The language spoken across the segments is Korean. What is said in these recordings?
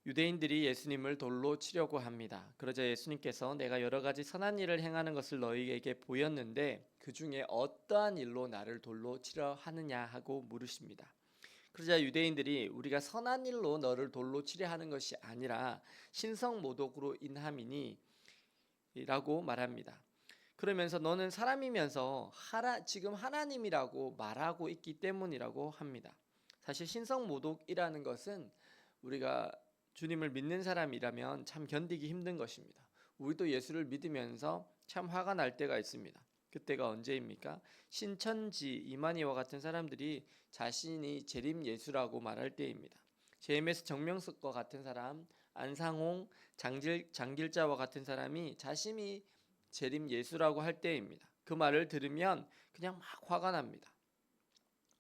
유대인들이 예수님을 돌로 치려고 합니다. 그러자 예수님께서 내가 여러 가지 선한 일을 행하는 것을 너희에게 보였는데 그 중에 어떠한 일로 나를 돌로 치려 하느냐 하고 물으십니다. 그러자 유대인들이 우리가 선한 일로 너를 돌로 치려 하는 것이 아니라 신성모독으로 인함이니 라고 말합니다. 그러면서 너는 사람이면서 지금 하나님이라고 말하고 있기 때문이라고 합니다. 사실 신성모독이라는 것은 우리가 주님을 믿는 사람이라면 참 견디기 힘든 것입니다. 우리도 예수를 믿으면서 참 화가 날 때가 있습니다. 그때가 언제입니까? 신천지 이만희와 같은 사람들이 자신이 재림 예수라고 말할 때입니다. JMS 정명석과 같은 사람, 안상홍, 장길자와 같은 사람이 자신이 재림 예수라고 할 때입니다. 그 말을 들으면 그냥 막 화가 납니다.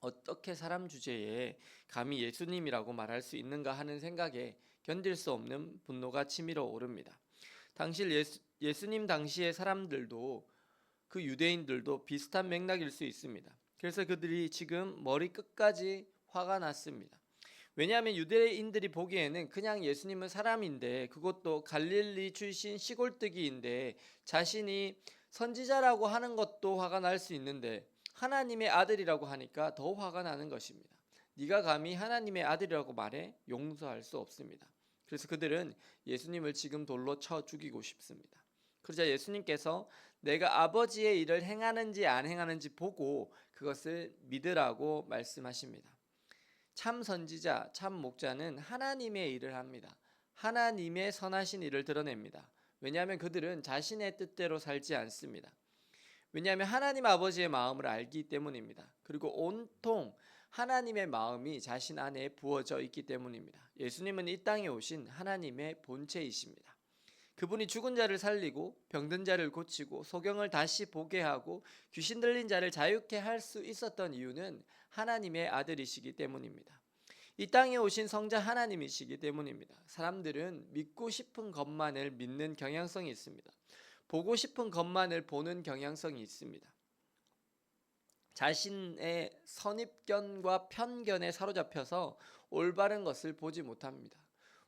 어떻게 사람 주제에 감히 예수님이라고 말할 수 있는가 하는 생각에 견딜 수 없는 분노가 치밀어 오릅니다. 당시 예수님 당시의 사람들도 그 유대인들도 비슷한 맥락일 수 있습니다. 그래서 그들이 지금 머리 끝까지 화가 났습니다. 왜냐하면 유대인들이 보기에는 그냥 예수님은 사람인데, 그것도 갈릴리 출신 시골뜨기인데 자신이 선지자라고 하는 것도 화가 날 수 있는데 하나님의 아들이라고 하니까 더 화가 나는 것입니다. 네가 감히 하나님의 아들이라고 말해? 용서할 수 없습니다. 그래서 그들은 예수님을 지금 돌로 쳐 죽이고 싶습니다. 그러자 예수님께서 내가 아버지의 일을 행하는지 안 행하는지 보고 그것을 믿으라고 말씀하십니다. 참 선지자, 참 목자는 하나님의 일을 합니다. 하나님의 선하신 일을 드러냅니다. 왜냐하면 그들은 자신의 뜻대로 살지 않습니다. 왜냐하면 하나님 아버지의 마음을 알기 때문입니다. 그리고 온통 하나님의 마음이 자신 안에 부어져 있기 때문입니다. 예수님은 이 땅에 오신 하나님의 본체이십니다. 그분이 죽은 자를 살리고 병든 자를 고치고 소경을 다시 보게 하고 귀신 들린 자를 자유케 할 수 있었던 이유는 하나님의 아들이시기 때문입니다. 이 땅에 오신 성자 하나님이시기 때문입니다. 사람들은 믿고 싶은 것만을 믿는 경향성이 있습니다. 보고 싶은 것만을 보는 경향성이 있습니다. 자신의 선입견과 편견에 사로잡혀서 올바른 것을 보지 못합니다.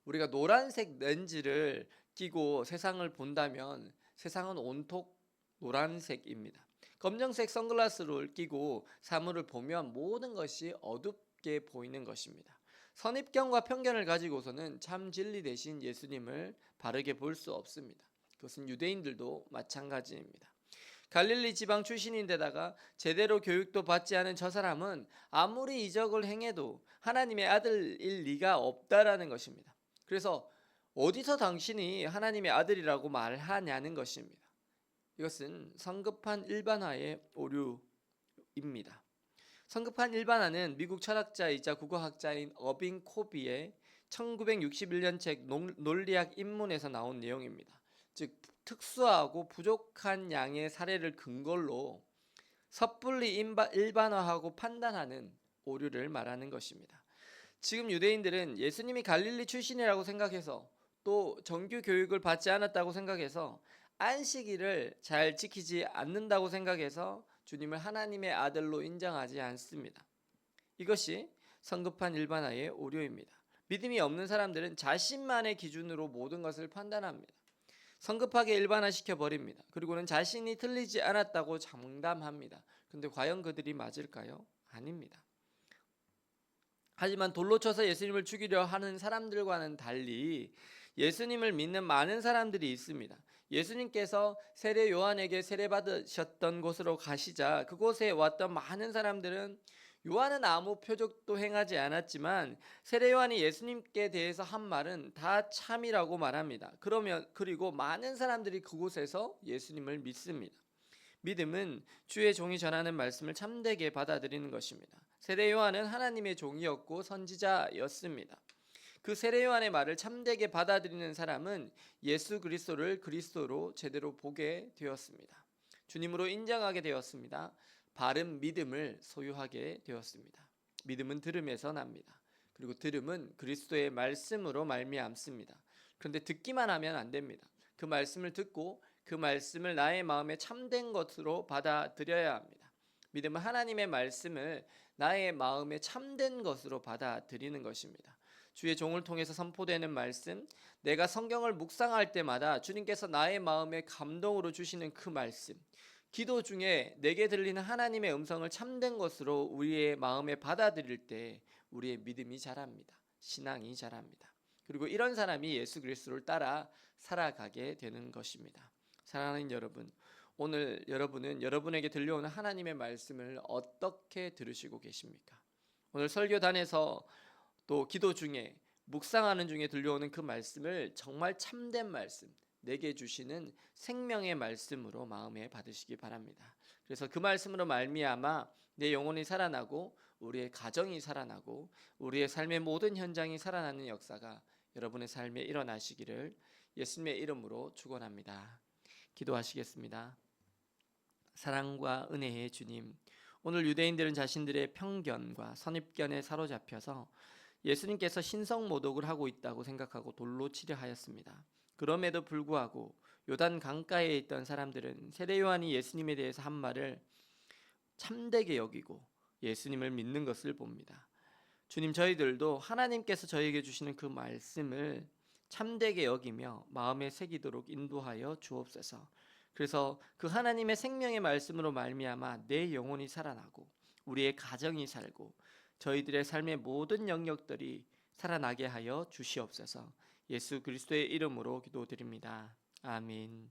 우리가 노란색 렌즈를 끼고 세상을 본다면 세상은 온통 노란색입니다. 검정색 선글라스를 끼고 사물을 보면 모든 것이 어둡게 보이는 것입니다. 선입견과 편견을 가지고서는 참 진리 대신 예수님을 바르게 볼 수 없습니다. 그것은 유대인들도 마찬가지입니다. 갈릴리 지방 출신인데다가 제대로 교육도 받지 않은 저 사람은 아무리 이적을 행해도 하나님의 아들일 리가 없다라는 것입니다. 그래서 어디서 당신이 하나님의 아들이라고 말하냐는 것입니다. 이것은 성급한 일반화의 오류입니다. 성급한 일반화는 미국 철학자이자 국어학자인 어빙 코비의 1961년 책 논리학 입문에서 나온 내용입니다. 즉 특수하고 부족한 양의 사례를 근거로 섣불리 일반화하고 판단하는 오류를 말하는 것입니다. 지금 유대인들은 예수님이 갈릴리 출신이라고 생각해서 또 정규 교육을 받지 않았다고 생각해서 안식일을 잘 지키지 않는다고 생각해서 주님을 하나님의 아들로 인정하지 않습니다. 이것이 성급한 일반화의 오류입니다. 믿음이 없는 사람들은 자신만의 기준으로 모든 것을 판단합니다. 성급하게 일반화시켜 버립니다. 그리고는 자신이 틀리지 않았다고 장담합니다. 그런데 과연 그들이 맞을까요? 아닙니다. 하지만 돌로 쳐서 예수님을 죽이려 하는 사람들과는 달리 예수님을 믿는 많은 사람들이 있습니다. 예수님께서 세례 요한에게 세례받으셨던 곳으로 가시자 그곳에 왔던 많은 사람들은 요한은 아무 표적도 행하지 않았지만 세례 요한이 예수님께 대해서 한 말은 다 참이라고 말합니다. 그리고 많은 사람들이 그곳에서 예수님을 믿습니다. 믿음은 주의 종이 전하는 말씀을 참되게 받아들이는 것입니다. 세례 요한은 하나님의 종이었고 선지자였습니다. 그 세례 요한의 말을 참되게 받아들이는 사람은 예수 그리스도를 그리스도로 제대로 보게 되었습니다. 주님으로 인정하게 되었습니다. 바른 믿음을 소유하게 되었습니다. 믿음은 들음에서 납니다. 그리고 들음은 그리스도의 말씀으로 말미암습니다. 그런데 듣기만 하면 안 됩니다. 그 말씀을 듣고 그 말씀을 나의 마음에 참된 것으로 받아들여야 합니다. 믿음은 하나님의 말씀을 나의 마음에 참된 것으로 받아들이는 것입니다. 주의 종을 통해서 선포되는 말씀, 내가 성경을 묵상할 때마다 주님께서 나의 마음에 감동으로 주시는 그 말씀, 기도 중에 내게 들리는 하나님의 음성을 참된 것으로 우리의 마음에 받아들일 때 우리의 믿음이 자랍니다. 신앙이 자랍니다. 그리고 이런 사람이 예수 그리스도를 따라 살아가게 되는 것입니다. 사랑하는 여러분, 오늘 여러분은 여러분에게 들려오는 하나님의 말씀을 어떻게 들으시고 계십니까? 오늘 설교단에서 또 기도 중에 묵상하는 중에 들려오는 그 말씀을 정말 참된 말씀, 내게 주시는 생명의 말씀으로 마음에 받으시기 바랍니다. 그래서 그 말씀으로 말미암아 내 영혼이 살아나고 우리의 가정이 살아나고 우리의 삶의 모든 현장이 살아나는 역사가 여러분의 삶에 일어나시기를 예수님의 이름으로 축원합니다. 기도하시겠습니다. 사랑과 은혜의 주님, 오늘 유대인들은 자신들의 편견과 선입견에 사로잡혀서 예수님께서 신성모독을 하고 있다고 생각하고 돌로 치려 하였습니다. 그럼에도 불구하고 요단 강가에 있던 사람들은 세례 요한이 예수님에 대해서 한 말을 참되게 여기고 예수님을 믿는 것을 봅니다. 주님, 저희들도 하나님께서 저에게 주시는 그 말씀을 참되게 여기며 마음에 새기도록 인도하여 주옵소서. 그래서 그 하나님의 생명의 말씀으로 말미암아 내 영혼이 살아나고 우리의 가정이 살고 저희들의 삶의 모든 영역들이 살아나게 하여 주시옵소서. 예수 그리스도의 이름으로 기도드립니다. 아멘.